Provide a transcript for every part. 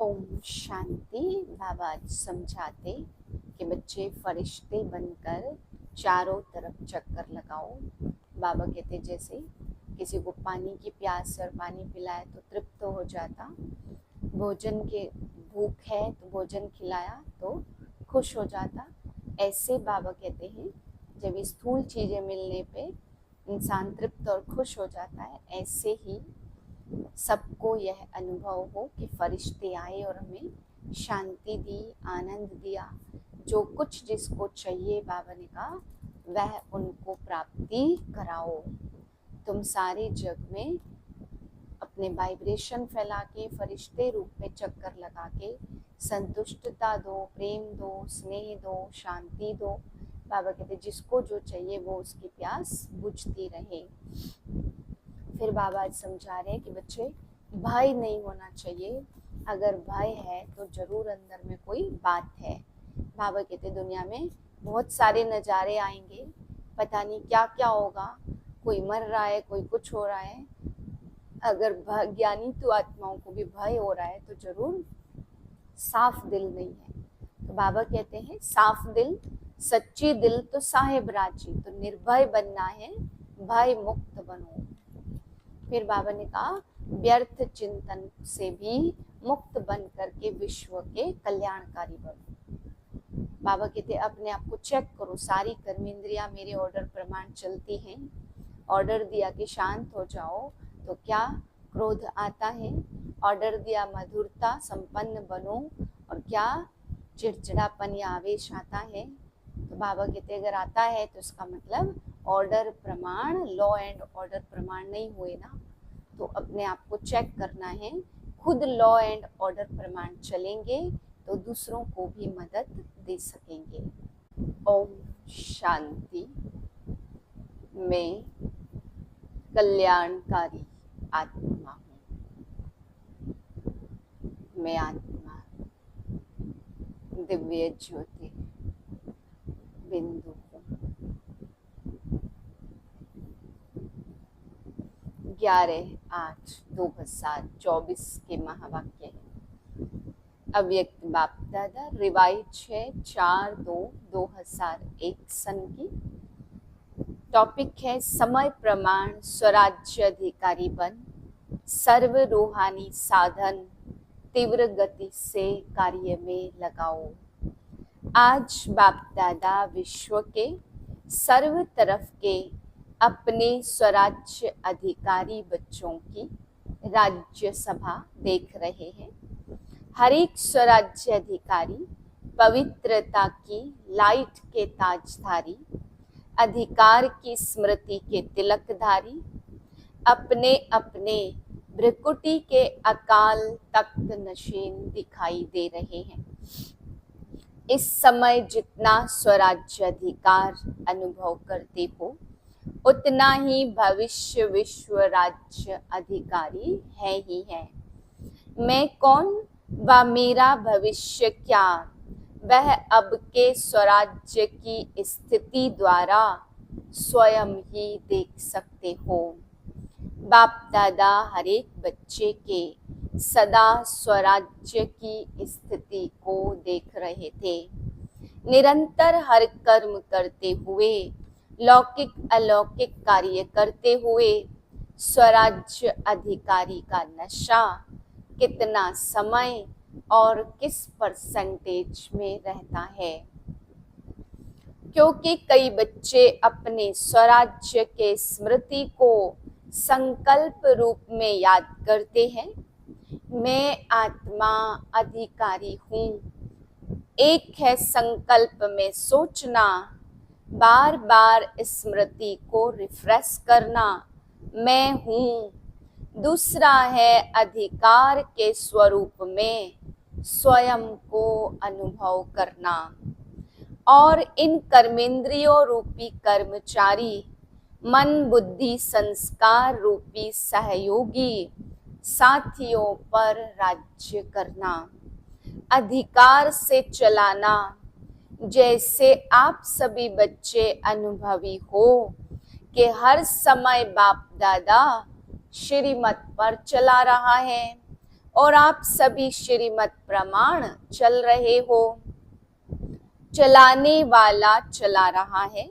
ओम शांति। बाबा आज समझाते कि बच्चे फरिश्ते बनकर चारों तरफ चक्कर लगाओ। बाबा कहते जैसे किसी को पानी की प्यास और पानी पिलाए तो तृप्त हो जाता, भोजन के भूख है तो भोजन खिलाया तो खुश हो जाता। ऐसे बाबा कहते हैं जब स्थूल चीज़ें मिलने पे इंसान तृप्त और खुश हो जाता है, ऐसे ही सबको यह अनुभव हो कि फरिश्ते आए और हमें शांति दी, आनंद दिया। जो कुछ जिसको चाहिए बाबा ने कहा वह उनको प्राप्ति कराओ। तुम सारे जग में अपने वाइब्रेशन फैला के फरिश्ते रूप में चक्कर लगा के संतुष्टता दो, प्रेम दो, स्नेह दो, शांति दो। बाबा कहते जिसको जो चाहिए वो उसकी प्यास बुझती रहे। फिर बाबा आज समझा रहे हैं कि बच्चे भय नहीं होना चाहिए। अगर भय है तो जरूर अंदर में कोई बात है। बाबा कहते दुनिया में बहुत सारे नज़ारे आएंगे, पता नहीं क्या क्या होगा, कोई मर रहा है, कोई कुछ हो रहा है। अगर ज्ञानी तो आत्माओं को भी भय हो रहा है तो जरूर साफ दिल नहीं है। तो बाबा कहते हैं साफ दिल, सच्ची दिल तो साहेब राजी। तो निर्भय बनना है, भय मुक्त बनो। फिर बाबा ने कहा व्यर्थ चिंतन से भी मुक्त बन करके विश्व के कल्याणकारी बनो। बाबा कहते अपने आप को चेक करो, सारी कर्मेंद्रियां मेरे ऑर्डर प्रमाण चलती हैं। ऑर्डर दिया कि शांत हो जाओ तो क्या क्रोध आता है? ऑर्डर दिया मधुरता संपन्न बनो और क्या चिड़चिड़ापन या आवेश आता है? तो बाबा कहते अगर आता है तो इसका मतलब ऑर्डर प्रमाण, लॉ एंड ऑर्डर प्रमाण नहीं हुए ना। तो अपने आप को चेक करना है। खुद लॉ एंड ऑर्डर प्रमाण चलेंगे तो दूसरों को भी मदद दे सकेंगे। ओम शांति। मैं कल्याणकारी आत्मा हूँ। मैं आत्मा दिव्य ज्योति बिंदु हूँ। 11/8/2024 के महावाक्य है। अव्यक्त बाप दादा रिवाइज है 4/2/2001 सन की। टॉपिक है समय प्रमाण स्वराज्य अधिकारी बन, सर्व रूहानी साधन तीव्र गति से कार्य में लगाओ। आज बाप दादा विश्व के सर्व तरफ के अपने स्वराज्य अधिकारी बच्चों की राज्य सभा देख रहे हैं। हर एक स्वराज्य अधिकारी पवित्रता की लाइट के ताजधारी, अधिकार की स्मृति के तिलकधारी, अपने अपने भ्रिकुटी के अकाल तख्त नशीन दिखाई दे रहे हैं। इस समय जितना स्वराज्य अधिकार अनुभव करते हो उतना ही भविष्य विश्व राज्य अधिकारी है ही है। मैं कौन व मेरा भविष्य क्या, वह अब के स्वराज्य की स्थिति द्वारा स्वयं ही देख सकते हो। बाप दादा हर एक बच्चे के सदा स्वराज्य की स्थिति को देख रहे थे। निरंतर हर कर्म करते हुए, लौकिक अलौकिक कार्य करते हुए स्वराज्य अधिकारी का नशा कितना समय और किस परसेंटेज में रहता है। क्योंकि कई बच्चे अपने स्वराज्य के स्मृति को संकल्प रूप में याद करते हैं। मैं आत्मा अधिकारी हूँ। एक है संकल्प में सोचना, बार बार स्मृति को रिफ्रेश करना, मैं हूँ। दूसरा है अधिकार के स्वरूप में स्वयं को अनुभव करना। और इन कर्मेंद्रियों रूपी कर्मचारी, मन बुद्धि संस्कार रूपी सहयोगी साथियों पर राज्य करना, अधिकार से चलाना। जैसे आप सभी बच्चे अनुभवी हो कि हर समय बाप दादा श्रीमत पर चला रहा है, और आप सभी श्रीमत प्रमाण चल रहे हो। चलाने वाला चला रहा है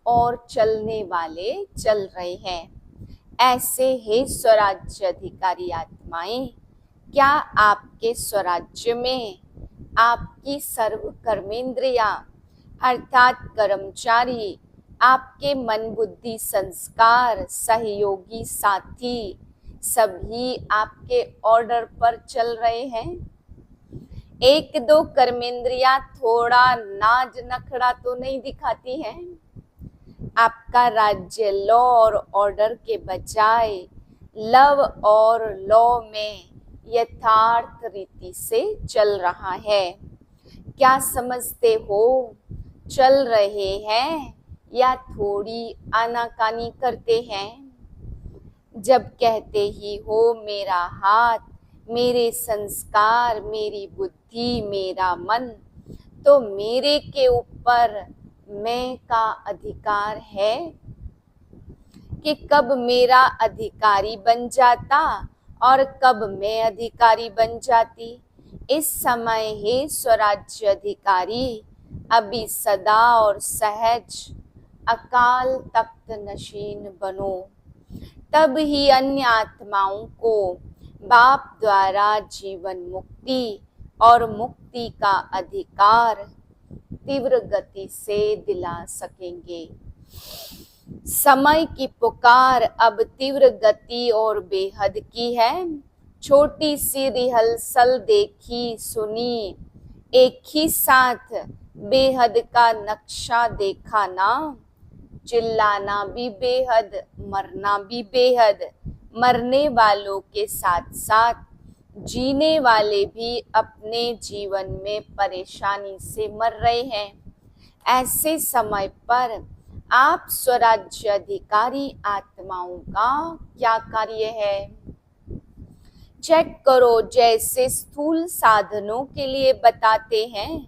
और चलने वाले चल रहे हैं। ऐसे हे स्वराज्य अधिकारी आत्माएं, क्या आपके स्वराज्य में आपकी सर्व कर्मेंद्रिया अर्थात कर्मचारी, आपके मन बुद्धि संस्कार सहयोगी साथी सभी आपके ऑर्डर पर चल रहे हैं? एक दो कर्मेंद्रिया थोड़ा नाज नखड़ा तो नहीं दिखाती हैं? आपका राज्य लॉ और ऑर्डर के बजाय लव और लॉ में यथार्थ रीति से चल रहा है। क्या समझते हो? चल रहे हैं या थोड़ी आनाकानी करते हैं? जब कहते ही हो मेरा हाथ, मेरे संस्कार, मेरी बुद्धि, मेरा मन, तो मेरे के ऊपर मैं का अधिकार है कि कब मेरा अधिकारी बन जाता और कब मैं अधिकारी बन जाती। इस समय हे स्वराज्य अधिकारी, अभी सदा और सहज अकाल तख्त नशीन बनो, तब ही अन्य आत्माओं को बाप द्वारा जीवन मुक्ति और मुक्ति का अधिकार तीव्र गति से दिला सकेंगे। समय की पुकार अब तीव्र गति और बेहद की है। छोटी सी रिहर्सल देखी सुनी, एक ही साथ बेहद का नक्शा देखा ना। चिल्लाना भी बेहद, मरना भी बेहद। मरने वालों के साथ साथ जीने वाले भी अपने जीवन में परेशानी से मर रहे हैं। ऐसे समय पर आप स्वराज्य अधिकारी आत्माओं का क्या कार्य है? चेक करो, जैसे स्थूल साधनों के लिए बताते हैं,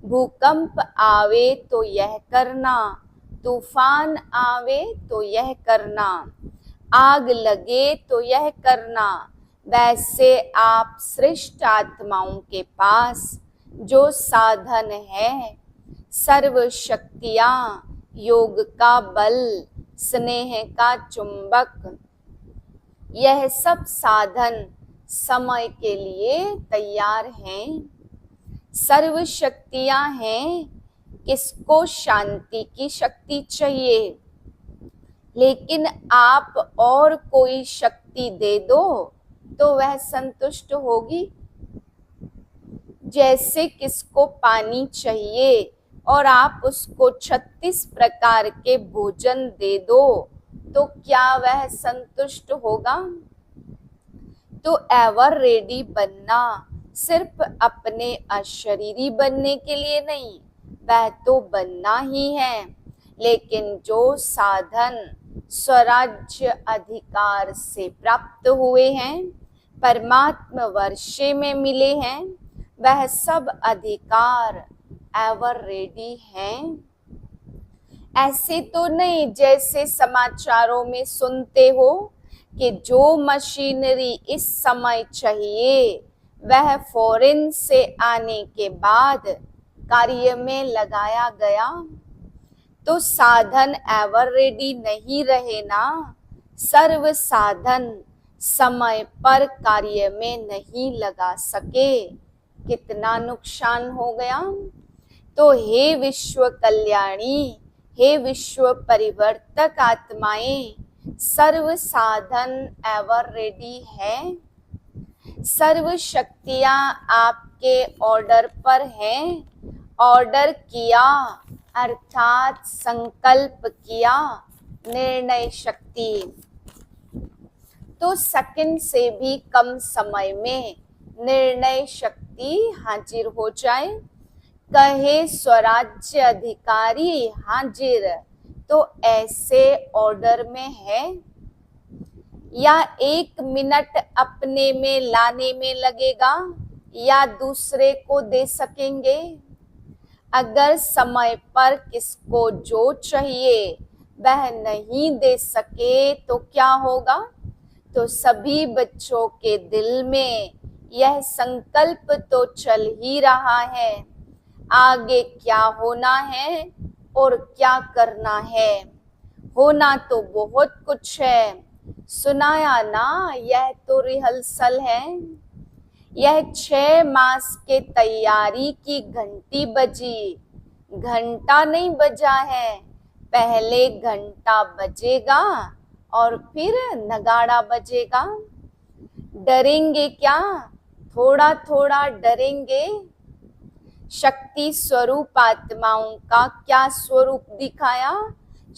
भूकंप आवे तो यह करना, तूफान आवे तो यह करना, आग लगे तो यह करना। वैसे आप श्रेष्ठ आत्माओं के पास जो साधन है, सर्व शक्तियां, योग का बल, स्नेह का चुंबक, यह सब साधन समय के लिए तैयार हैं। सर्व शक्तियां हैं। किसको शांति की शक्ति चाहिए? लेकिन आप और कोई शक्ति दे दो तो वह संतुष्ट होगी। जैसे किसको पानी चाहिए और आप उसको 36 प्रकार के भोजन दे दो तो क्या वह संतुष्ट होगा? तो एवर रेडी बनना सिर्फ अपने अशरीरी बनने के लिए नहीं, वह तो बनना ही है। लेकिन जो साधन स्वराज्य अधिकार से प्राप्त हुए हैं, परमात्मा वर्षे में मिले हैं, वह सब अधिकार एवर रेडी हैं। ऐसे तो नहीं जैसे समाचारों में सुनते हो कि जो मशीनरी इस समय चाहिए वह फॉरेन से आने के बाद कार्य में लगाया गया। तो साधन एवर रेडी नहीं रहे ना। सर्व साधन समय पर कार्य में नहीं लगा सके, कितना नुकसान हो गया। तो हे विश्व कल्याणी, हे विश्व परिवर्तक आत्माएं, सर्व साधन एवर रेडी है। सर्व शक्तियां आपके ऑर्डर पर हैं। ऑर्डर किया अर्थात संकल्प किया, निर्णय शक्ति। तो सेकंड से भी कम समय में निर्णय शक्ति हाजिर हो जाए। कहे स्वराज्य अधिकारी हाजिर, तो ऐसे ऑर्डर में है या 1 मिनट अपने में लाने में लगेगा या दूसरे को दे सकेंगे? अगर समय पर किसको जो चाहिए वह नहीं दे सके तो क्या होगा? तो सभी बच्चों के दिल में यह संकल्प तो चल ही रहा है, आगे क्या होना है और क्या करना है। होना तो बहुत कुछ है, सुनाया ना, यह तो रिहर्सल है। यह 6 मास के तैयारी की घंटी बजी, घंटा नहीं बजा है, पहले घंटा बजेगा और फिर नगाड़ा बजेगा। डरेंगे क्या, थोड़ा थोड़ा डरेंगे। शक्ति स्वरूप आत्माओं का क्या स्वरूप दिखाया,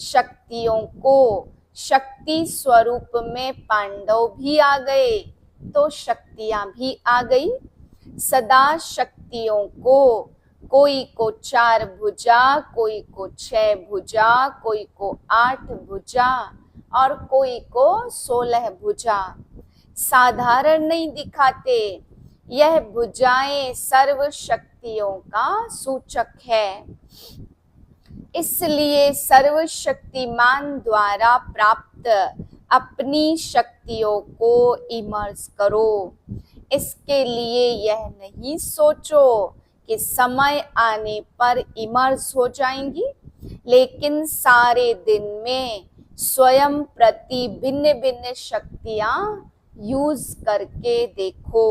शक्तियों को। शक्ति स्वरूप में पांडव भी आ गए तो शक्तियां भी आ गई। सदा शक्तियों को, कोई को 4 भुजा, कोई को 6 भुजा, कोई को 8 भुजा और कोई को 16 भुजा। साधारण नहीं दिखाते, यह भुजाएं सर्व शक्तियों का सूचक है। इसलिए सर्वशक्तिमान द्वारा प्राप्त अपनी शक्तियों को इमर्स करो। इसके लिए यह नहीं सोचो कि समय आने पर इमर्स हो जाएंगी, लेकिन सारे दिन में स्वयं प्रति भिन्न भिन्न शक्तियां यूज करके देखो।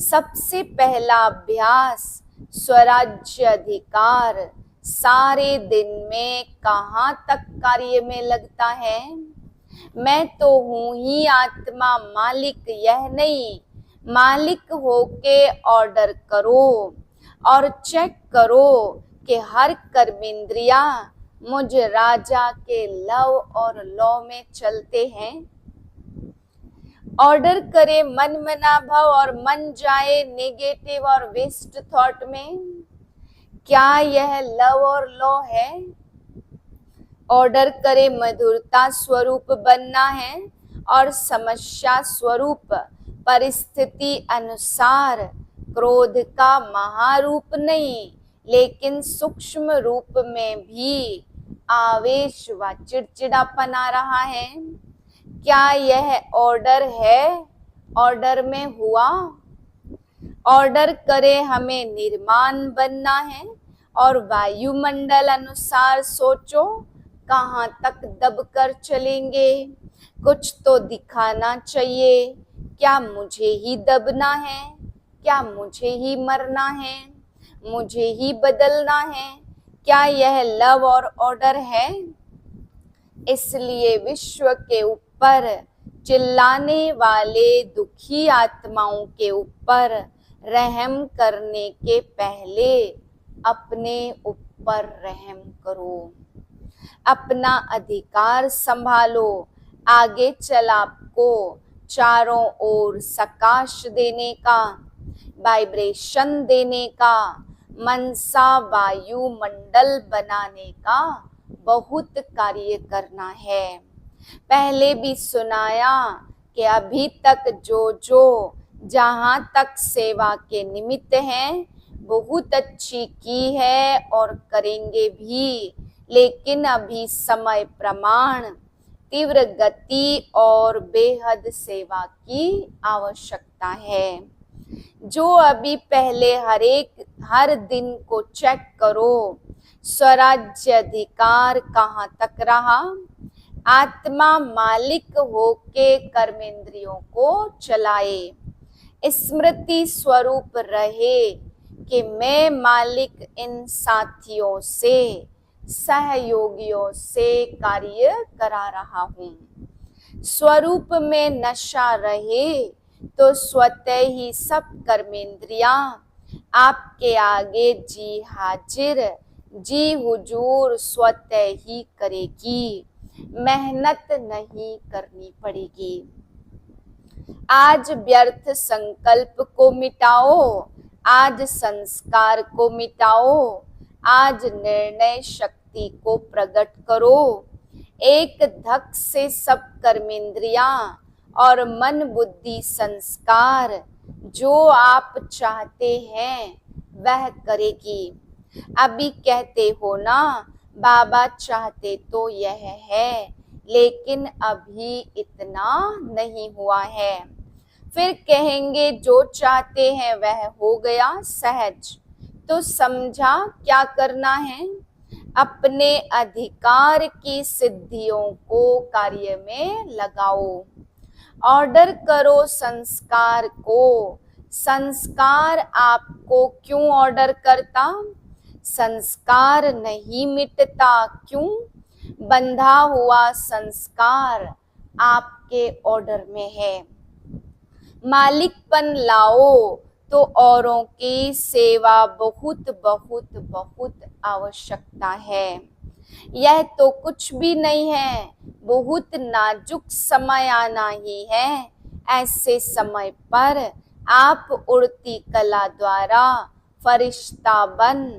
सबसे पहला अभ्यास स्वराज्य अधिकार सारे दिन में कहाँ तक कार्य में लगता है। मैं तो हूँ ही आत्मा मालिक, यह नहीं। मालिक होके ऑर्डर करो और चेक करो कि हर कर्मेंद्रिया मुझ राजा के लव और लॉ में चलते हैं। ऑर्डर करे मन मनाभाव और मन जाए नेगेटिव और वेस्ट थॉट में, क्या यह लव और लॉ है। ऑर्डर करे मधुरता स्वरूप बनना है और समस्या स्वरूप परिस्थिति अनुसार क्रोध का महारूप नहीं, लेकिन सूक्ष्म रूप में भी आवेश व चिड़चिड़ापन आ रहा है। क्या यह ऑर्डर है, ऑर्डर में हुआ। ऑर्डर करे हमें निर्माण बनना है और वायुमंडल अनुसार सोचो कहाँ तक दबकर चलेंगे। कुछ तो दिखाना चाहिए, क्या मुझे ही दबना है, क्या मुझे ही मरना है, मुझे ही बदलना है। क्या यह लव और ऑर्डर है। इसलिए विश्व के ऊपर चिल्लाने वाले दुखी आत्माओं के ऊपर रहम करने के पहले अपने ऊपर रहम करो। अपना अधिकार संभालो। आगे चल आपको चारों ओर सकाश देने का, वाइब्रेशन देने का, मनसा वायुमंडल बनाने का बहुत कार्य करना है। पहले भी सुनाया कि अभी तक जो जहाँ तक सेवा के निमित्त हैं बहुत अच्छी की है और करेंगे भी, लेकिन अभी समय प्रमाण तीव्र गति और बेहद सेवा की आवश्यकता है। जो अभी पहले हर दिन को चेक करो, स्वराज्य अधिकार कहाँ तक रहा। आत्मा मालिक होके कर्मेंद्रियों को चलाए। स्मृति स्वरूप रहे कि मैं मालिक इन साथियों से, सहयोगियों से कार्य करा रहा हूँ। स्वरूप में नशा रहे तो स्वतः ही सब कर्मेंद्रियां आपके आगे जी हाजिर, जी हुजूर स्वतः ही करेगी, मेहनत नहीं करनी पड़ेगी। आज व्यर्थ संकल्प को मिटाओ, आज संस्कार को मिटाओ, आज निर्णय शक्ति को प्रकट करो। एक धक से सब कर्मेंद्रियां और मन बुद्धि संस्कार जो आप चाहते हैं वह करेगी। अभी कहते हो ना बाबा चाहते तो यह है, लेकिन अभी इतना नहीं हुआ है। फिर कहेंगे जो चाहते हैं वह हो गया सहज। तो समझा क्या करना है, अपने अधिकार की सिद्धियों को कार्य में लगाओ। ऑर्डर करो संस्कार को। संस्कार आपको क्यों ऑर्डर करता? संस्कार नहीं मिटता, क्यों? बंधा हुआ संस्कार आपके ऑर्डर में है। मालिकपन लाओ तो औरों की सेवा बहुत बहुत बहुत आवश्यकता है। यह तो कुछ भी नहीं है, बहुत नाजुक समय आना ही है। ऐसे समय पर आप उड़ती कला द्वारा फरिश्ता बन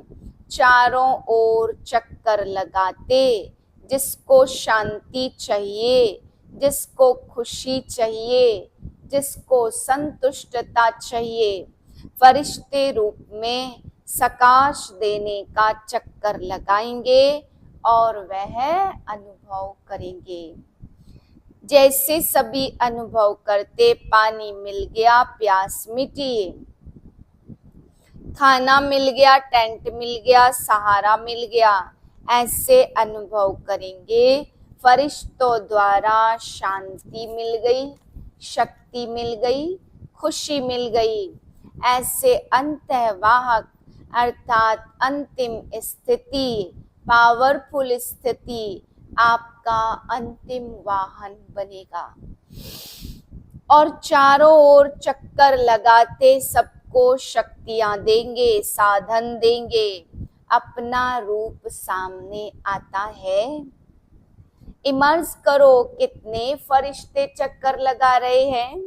चारों ओर चक्कर लगाते, जिसको शांति चाहिए, जिसको खुशी चाहिए, जिसको संतुष्टता चाहिए, फरिश्ते रूप में सकाश देने का चक्कर लगाएंगे और वह अनुभव करेंगे। जैसे सभी अनुभव करते, पानी मिल गया प्यास मिटी, खाना मिल गया टेंट मिल गया सहारा मिल गया, ऐसे अनुभव करेंगे। फरिश्तों द्वारा शांति मिल गई, शक्ति मिल गई, खुशी मिल गई। ऐसे अंतःवाहक अर्थात अंतिम स्थिति, पावरफुल स्थिति आपका अंतिम वाहन बनेगा। और चारों ओर चक्कर लगाते सबको शक्तियां देंगे, साधन देंगे। अपना रूप सामने आता है। इमर्ज करो कितने फरिश्ते चक्कर लगा रहे हैं,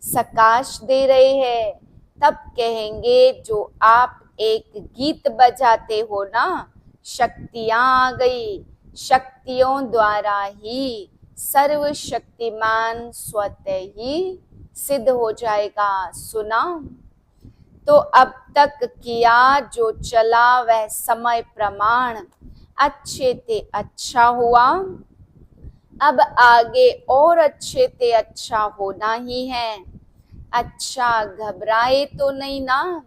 सकाश दे रहे हैं। तब कहेंगे जो आप एक गीत बजाते हो ना, शक्तियां आ गई, शक्तियों द्वारा ही सर्वशक्तिमान स्वतः ही सिद्ध हो जाएगा। सुना? तो अब तक किया जो चला वह समय प्रमाण अच्छे ते अच्छा हुआ। अब आगे और अच्छे ते अच्छा होना ही है। अच्छा, घबराए तो नहीं ना?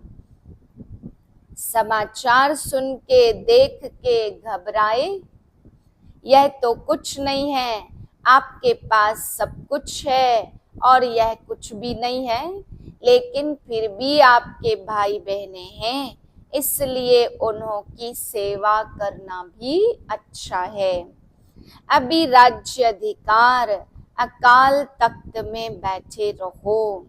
समाचार सुन के देख के घबराए? यह तो कुछ नहीं है, आपके पास सब कुछ है और यह कुछ भी नहीं है, लेकिन फिर भी आपके भाई बहने हैं, इसलिए उन्हों की सेवा करना भी अच्छा है। अभी राज्य अधिकार अकाल तख्त में बैठे रहो,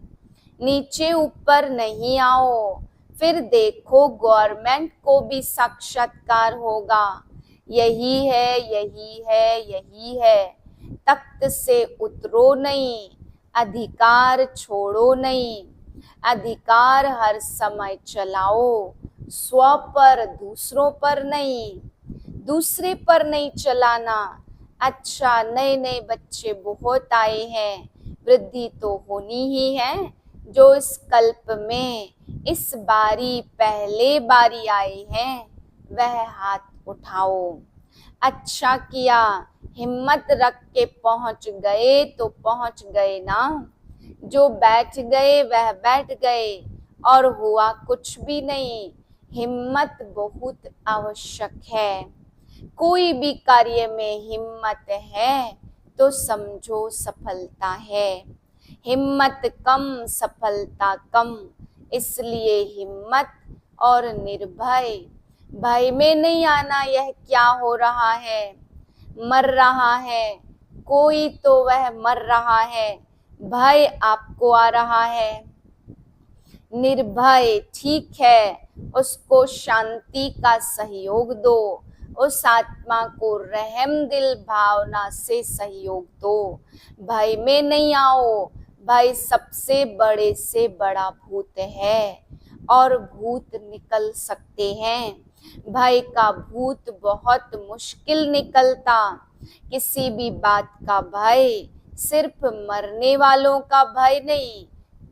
नीचे ऊपर नहीं आओ। फिर देखो गवर्नमेंट को भी साक्षात्कार होगा। यही है, यही है, यही है। तख्त से उतरो नहीं, अधिकार छोड़ो नहीं। अधिकार हर समय चलाओ, स्व पर, दूसरों पर नहीं, दूसरे पर नहीं चलाना। अच्छा, नए नए बच्चे बहुत आए हैं, वृद्धि तो होनी ही है। जो इस कल्प में इस बारी पहले बारी आए हैं, वह हाथ उठाओ। अच्छा किया, हिम्मत रख के पहुंच गए तो पहुंच गए ना। जो बैठ गए वह बैठ गए और हुआ कुछ भी नहीं। हिम्मत बहुत आवश्यक है। कोई भी कार्य में हिम्मत है तो समझो सफलता है। हिम्मत कम, सफलता कम, इसलिए हिम्मत और निर्भय। भय में नहीं आना, यह क्या हो रहा है, मर रहा है कोई तो वह मर रहा है, भय आपको आ रहा है। निर्भय, ठीक है, उसको शांति का सहयोग दो, उस आत्मा को रहम दिल भावना से सहयोग दो। भय में नहीं आओ। भय सबसे बड़े से बड़ा भूत है और भूत निकल सकते हैं। भय का भूत बहुत मुश्किल निकलता। किसी भी बात का भय सिर्फ मरने वालों का भय नहीं,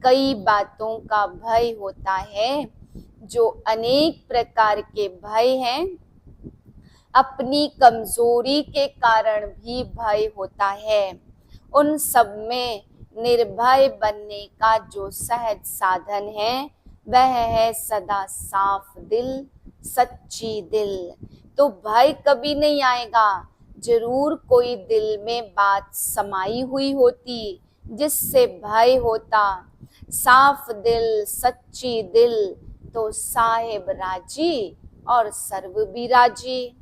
कई बातों का भय होता है। जो अनेक प्रकार के भय हैं, अपनी कमजोरी के कारण भी भय होता है। उन सब में निर्भय बनने का जो सहज साधन है वह है सदा साफ दिल, सच्ची दिल। तो भय कभी नहीं आएगा, जरूर कोई दिल में बात समाई हुई होती जिससे भय होता। साफ दिल, सच्ची दिल, तो साहेब राजी और सर्व भी राजी।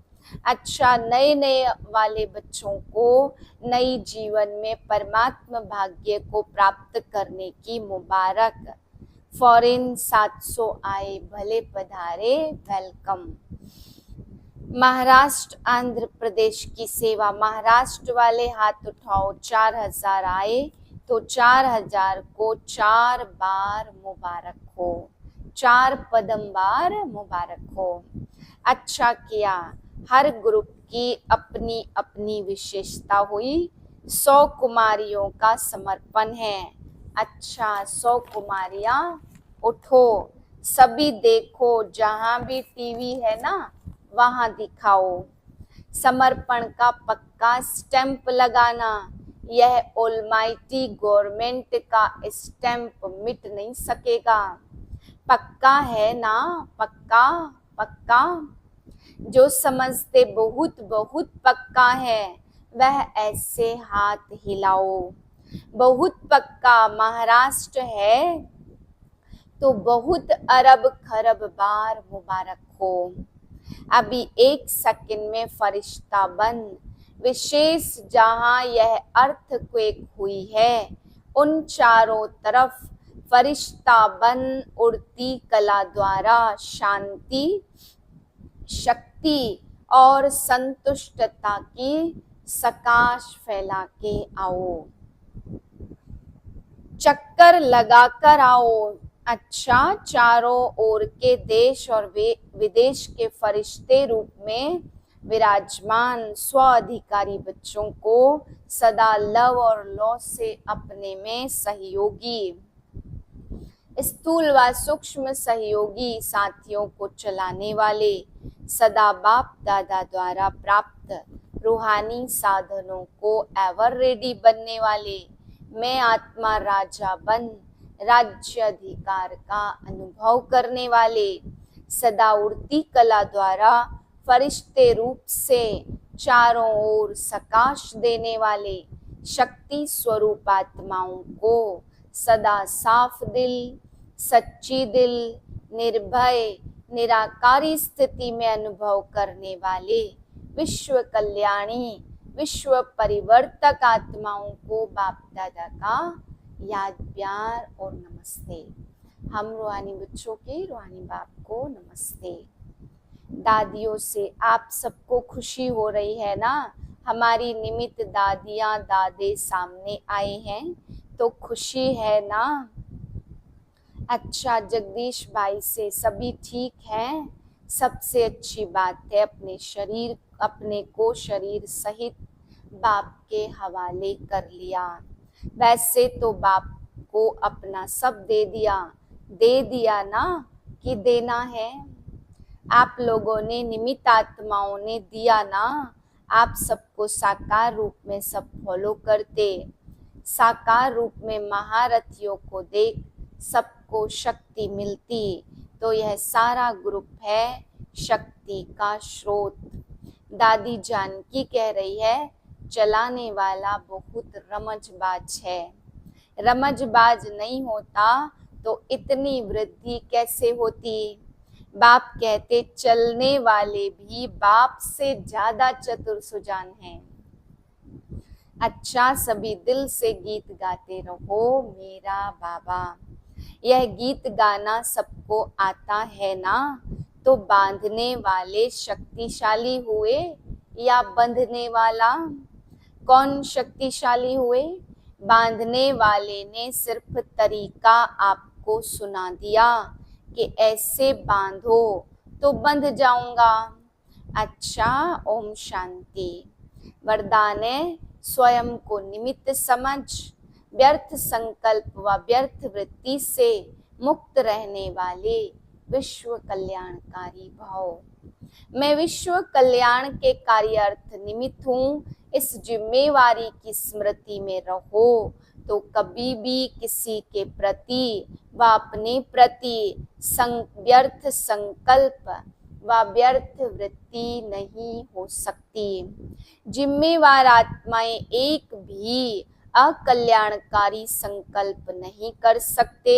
अच्छा, नए नए वाले बच्चों को नई जीवन में परमात्मा भाग्य को प्राप्त करने की मुबारक। फॉरेन 700 आए भले पधारे, वेलकम। महाराष्ट्र आंध्र प्रदेश की सेवा, महाराष्ट्र वाले हाथ उठाओ। 4000 आए तो 4000 को 4 बार मुबारक हो, 4 पदम बार मुबारक हो। अच्छा किया, हर ग्रुप की अपनी अपनी विशेषता हुई। 100 कुमारियों का समर्पण है। अच्छा, 100 कुमारियां उठो, सभी देखो, जहां भी टीवी है ना वहां दिखाओ। समर्पण का पक्का स्टैंप लगाना, यह ऑलमाइटी गवर्नमेंट का स्टैंप मिट नहीं सकेगा। पक्का है ना? पक्का पक्का। जो समझते बहुत बहुत पक्का है वह ऐसे हाथ हिलाओ। बहुत पक्का महाराष्ट्र है तो बहुत अरब खरब बार मुबारक हो। अभी 1 सेकंड में फरिश्ता बन, विशेष जहां यह अर्थक्वेक हुई है उन चारों तरफ फरिश्ता बन उड़ती कला द्वारा शांति, शक्ति और संतुष्टता की सकाश फैला के आओ। चक्कर लगा कर आओ। अच्छा, चारों ओर के देश और विदेश के फरिश्ते रूप में विराजमान स्व अधिकारी बच्चों को सदा लव और लौ से अपने में सहयोगी, स्थूल व सूक्ष्म सहयोगी साथियों को चलाने वाले, सदा बाप दादा द्वारा प्राप्त रूहानी साधनों को एवर रेडी बनने वाले, मैं आत्मा राजा बन राज्य अधिकार का अनुभव करने वाले, सदा उड़ती कला द्वारा फरिश्ते रूप से चारों ओर सकाश देने वाले शक्ति स्वरूप आत्माओं को सदा साफ दिल, सच्ची दिल, निर्भय निराकारी स्थिति में अनुभव करने वाले विश्व कल्याणी, विश्व परिवर्तक आत्माओं को बाप दादा का याद, प्यार और नमस्ते। हम रूहानी बच्चों के रूहानी बाप को नमस्ते। दादियों से आप सबको खुशी हो रही है ना? हमारी निमित्त दादियाँ दादे सामने आए हैं तो खुशी है ना? अच्छा, जगदीश भाई से सभी ठीक हैं? सबसे अच्छी बात है, अपने को शरीर सहित बाप के हवाले कर लिया। वैसे तो बाप को अपना सब दे दिया ना कि देना है। आप लोगों ने, निमित्त आत्माओं ने दिया ना, आप सबको साकार रूप में सब फॉलो करते, साकार रूप में महारथियों को देख सबको शक्ति मिलती। तो यह सारा ग्रुप है शक्ति का स्रोत। दादी जानकी कह रही है चलाने वाला बहुत रमजबाज है। रमजबाज नहीं होता तो इतनी वृद्धि कैसे होती? बाप कहते चलने वाले भी बाप से ज्यादा चतुर सुजान हैं। अच्छा, सभी दिल से गीत गाते रहो मेरा बाबा। यह गीत गाना सबको आता है ना? तो बांधने वाले शक्तिशाली हुए या बंधने वाला? कौन शक्तिशाली हुए? बांधने वाले ने सिर्फ तरीका आपको सुना दिया कि ऐसे बांधो तो बंध जाऊंगा। अच्छा, ओम शांति। वरदान है स्वयं को निमित्त समझ, व्यर्थ संकल्प व व्यर्थ वृत्ति से मुक्त रहने वाले विश्व कल्याणकारी भव। मैं विश्व कल्याण के कार्यार्थ निमित्त हूँ। इस जिम्मेवारी की स्मृति में रहो। तो कभी भी किसी के प्रति व अपने प्रति व्यर्थ संकल्प व व्यर्थ वृत्ति नहीं हो सकती। जिम्मेवार आत्माएं एक भी अकल्याणकारी संकल्प नहीं कर सकते,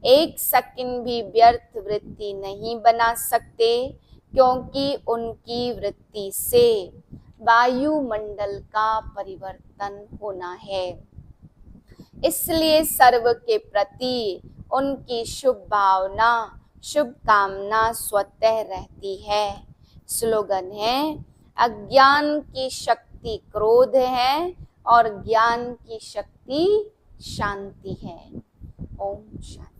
एक सेकंड भी व्यर्थ वृत्ति नहीं बना सकते, क्योंकि उनकी वृत्ति से वायुमंडल का परिवर्तन होना है। इसलिए सर्व के प्रति उनकी शुभ भावना, शुभ कामना स्वतः रहती है। स्लोगन है, अज्ञान की शक्ति क्रोध है और ज्ञान की शक्ति शांति है। ओम शांति।